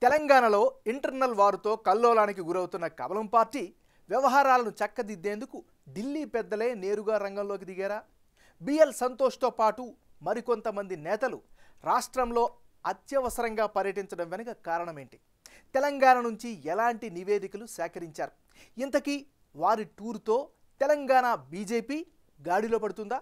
తెలంగాణలో ఇంటర్నల్ వారుతో కల్లోలానికి గురవుతున్న కమలం పార్టీ వ్యవహారాలను చక్కదిద్దేందుకు ఢిల్లీ పెద్దలే నేరుగా రంగంలోకి దిగారా? బిఎల్ సంతోష్తో పాటు మరికొంతమంది నేతలు రాష్ట్రంలో అత్యవసరంగా పర్యటించడం వెనుక కారణమేంటి? తెలంగాణ నుంచి ఎలాంటి నివేదికలు సేకరించారు? ఇంతకీ వారి టూర్తో తెలంగాణ బీజేపీ గాడిలో పడుతుందా?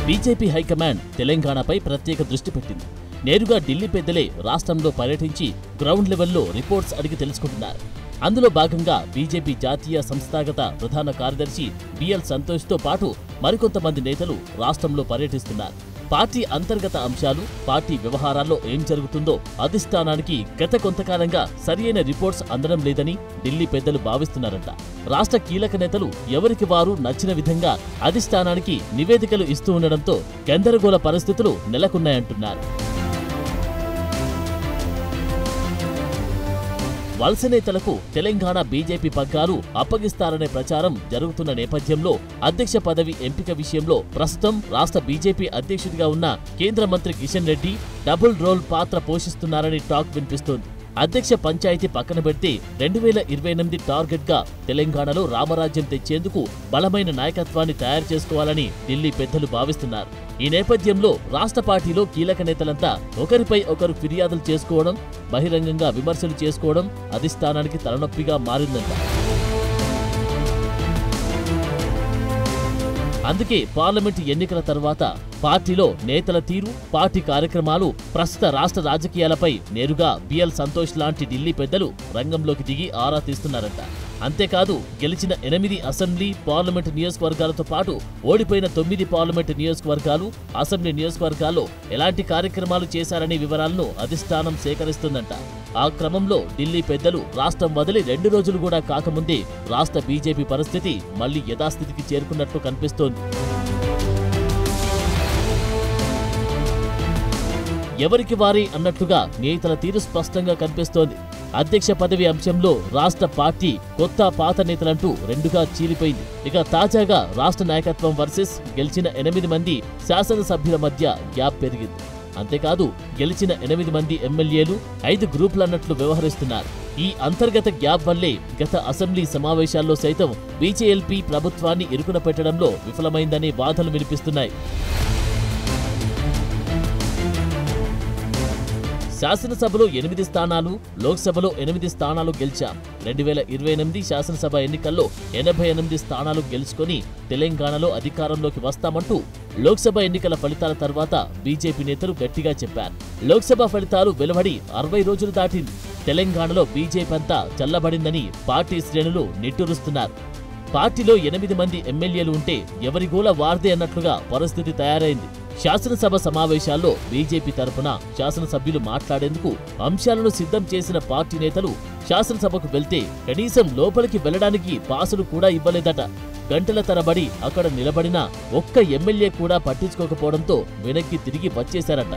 బీజేపీ హైకమాండ్ తెలంగాణపై ప్రత్యేక దృష్టి పెట్టింది. నేరుగా ఢిల్లీ పెద్దలే రాష్ట్రంలో పర్యటించి గ్రౌండ్ లెవెల్లో రిపోర్ట్స్ అడిగి తెలుసుకుంటున్నారు. అందులో భాగంగా బీజేపీ జాతీయ సంస్థాగత ప్రధాన కార్యదర్శి బిఎల్ సంతోష్తో పాటు మరికొంతమంది నేతలు రాష్ట్రంలో పర్యటిస్తున్నారు. పార్టీ అంతర్గత అంశాలు, పార్టీ వ్యవహారాల్లో ఏం జరుగుతుందో అధిష్టానానికి గత కొంతకాలంగా సరియైన రిపోర్ట్స్ అందడం లేదని ఢిల్లీ పెద్దలు భావిస్తున్నారట. రాష్ట్ర కీలక నేతలు ఎవరికి వారు నచ్చిన విధంగా అధిష్టానానికి నివేదికలు ఇస్తూ ఉండడంతో గందరగోళ పరిస్థితులు నెలకొన్నాయంటున్నారు. వలస నేతలకు తెలంగాణ బీజేపీ పగ్గాలు అప్పగిస్తారనే ప్రచారం జరుగుతున్న నేపథ్యంలో అధ్యక్ష పదవి ఎంపిక విషయంలో ప్రస్తుతం రాష్ట్ర బీజేపీ అధ్యక్షుడిగా ఉన్న కేంద్ర మంత్రి కిషన్ రెడ్డి డబుల్ రోల్ పాత్ర పోషిస్తున్నారని టాక్ వినిపిస్తోంది. అధ్యక్ష పంచాయతీ పక్కన పెడితే 2028 టార్గెట్గా తెలంగాణలో రామరాజ్యం తెచ్చేందుకు బలమైన నాయకత్వాన్ని తయారు చేసుకోవాలని ఢిల్లీ పెద్దలు భావిస్తున్నారు. ఈ నేపథ్యంలో రాష్ట్ర పార్టీలో కీలక నేతలంతా ఒకరిపై ఒకరు ఫిర్యాదులు చేసుకోవడం, బహిరంగంగా విమర్శలు చేసుకోవడం అధిష్టానానికి తలనొప్పిగా మారిందంట. అందుకే పార్లమెంటు ఎన్నికల తర్వాత పార్టీలో నేతల తీరు, పార్టీ కార్యక్రమాలు, ప్రస్తుత రాష్ట్ర రాజకీయాలపై నేరుగా బిఎల్ సంతోష్ లాంటి ఢిల్లీ పెద్దలు రంగంలోకి దిగి ఆరా తీస్తున్నారంట. అంతేకాదు గెలిచిన 8 అసెంబ్లీ, పార్లమెంటు నియోజకవర్గాలతో పాటు ఓడిపోయిన 9 పార్లమెంటు నియోజకవర్గాలు, అసెంబ్లీ నియోజకవర్గాల్లో ఎలాంటి కార్యక్రమాలు చేశారనే వివరాలను అధిష్టానం సేకరిస్తుందంట. ఆ క్రమంలో ఢిల్లీ పెద్దలు రాష్ట్రం వదిలి 2 రోజులు కూడా కాకముందే రాష్ట్ర బీజేపీ పరిస్థితి మళ్లీ యథాస్థితికి చేరుకున్నట్లు కనిపిస్తోంది. ఎవరికి వారి అన్నట్టుగా నేతల తీరు స్పష్టంగా కనిపిస్తోంది. అధ్యక్ష పదవి అంశంలో రాష్ట్ర పార్టీ కొత్త పాత నేతలంటూ రెండుగా చీలిపోయింది. ఇక తాజాగా రాష్ట్ర నాయకత్వం వర్సెస్ గెలిచిన 8 మంది శాసనసభ్యుల మధ్య గ్యాప్ పెరిగింది. అంతేకాదు గెలిచిన 8 మంది ఎమ్మెల్యేలు 5 గ్రూపులన్నట్లు వ్యవహరిస్తున్నారు. ఈ అంతర్గత గ్యాప్ వల్లే గత అసెంబ్లీ సమావేశాల్లో సైతం బీజేఎల్పీ ప్రభుత్వాన్ని ఇరుకున పెట్టడంలో విఫలమైందనే వాదనలు వినిపిస్తున్నాయి. శాసనసభలో 8 స్థానాలు, లోక్సభలో 8 స్థానాలు గెలిచాం. 2028 శాసనసభ ఎన్నికల్లో 88 స్థానాలు గెలుచుకొని తెలంగాణలో అధికారంలోకి వస్తామంటూ లోక్సభ ఎన్నికల ఫలితాల తర్వాత బీజేపీ నేతలు గట్టిగా చెప్పారు. లోక్సభ ఫలితాలు వెలువడి 60 రోజులు దాటింది. తెలంగాణలో బీజేపీ అంతా చల్లబడిందని పార్టీ శ్రేణులు నిట్టూరుస్తున్నారు. పార్టీలో 8 మంది ఎమ్మెల్యేలు ఉంటే ఎవరి గోల వార్దే అన్నట్లుగా పరిస్థితి తయారైంది. శాసనసభ సమావేశాల్లో బీజేపీ తరపున శాసనసభ్యులు మాట్లాడేందుకు అంశాలను సిద్ధం చేసిన పార్టీ నేతలు శాసనసభకు వెళ్తే కనీసం లోపలికి వెళ్లడానికి పాసులు కూడా ఇవ్వలేదట. గంటల తరబడి అక్కడ నిలబడినా ఒక్క ఎమ్మెల్యే కూడా పట్టించుకోకపోవడంతో వెనక్కి తిరిగి వచ్చేశారట.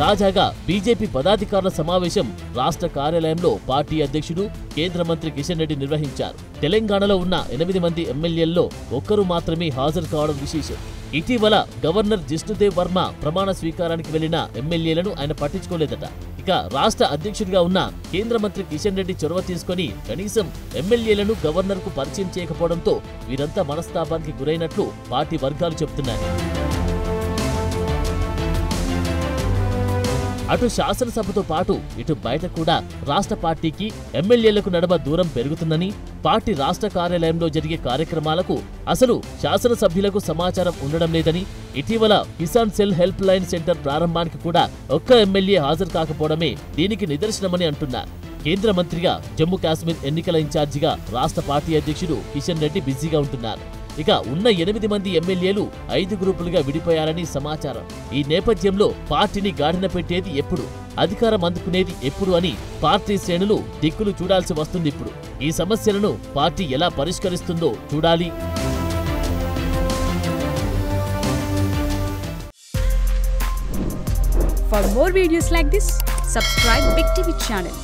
తాజాగా బీజేపీ పదాధికారుల సమావేశం రాష్ట్ర కార్యాలయంలో పార్టీ అధ్యక్షుడు కేంద్ర మంత్రి కిషన్ రెడ్డి నిర్వహించారు. తెలంగాణలో ఉన్న 8 మంది ఎమ్మెల్యేల్లో ఒక్కరు మాత్రమే హాజరు కావడం విశేషం. ఇటీవల గవర్నర్ జిష్ణుదేవ్ వర్మ ప్రమాణ స్వీకారానికి వెళ్లిన ఎమ్మెల్యేలను ఆయన పట్టించుకోలేదట. ఇక రాష్ట్ర అధ్యక్షుడిగా ఉన్న కేంద్ర మంత్రి కిషన్ రెడ్డి చొరవ తీసుకుని కనీసం ఎమ్మెల్యేలను గవర్నర్కు పరిచయం చేయకపోవడంతో వీరంతా మనస్తాపానికి గురైనట్లు పార్టీ వర్గాలు చెబుతున్నాయి. అటు శాసనసభతో పాటు ఇటు బయట కూడా రాష్ట్ర పార్టీకి ఎమ్మెల్యేలకు నడుమ దూరం పెరుగుతుందని, పార్టీ రాష్ట్ర కార్యాలయంలో జరిగే కార్యక్రమాలకు అసలు శాసనసభ్యులకు సమాచారం ఉండడం లేదని, ఇటీవల Kisan cell help line centre ప్రారంభానికి కూడా ఒక్క ఎమ్మెల్యే హాజరు కాకపోవడమే దీనికి నిదర్శనమని అంటున్నారు. కేంద్ర మంత్రిగా జమ్మూ కాశ్మీర్ ఎన్నికల ఇన్ఛార్జిగా రాష్ట్ర పార్టీ అధ్యక్షుడు కిషన్ రెడ్డి బిజీగా ఉంటున్నారు. ఇక ఉన్న 8 మంది ఎమ్మెల్యేలు 5 గ్రూపులుగా విడిపోయారని సమాచారం. ఈ నేపథ్యంలో పార్టీని గాడిన పెట్టేది ఎప్పుడు, అధికారం అందుకునేది ఎప్పుడు అని పార్టీ శ్రేణులు దిక్కులు చూడాల్సి వస్తుంది. ఇప్పుడు ఈ సమస్యలను పార్టీ ఎలా పరిష్కరిస్తుందో చూడాలి. For more videos like this, subscribe Big TV channel.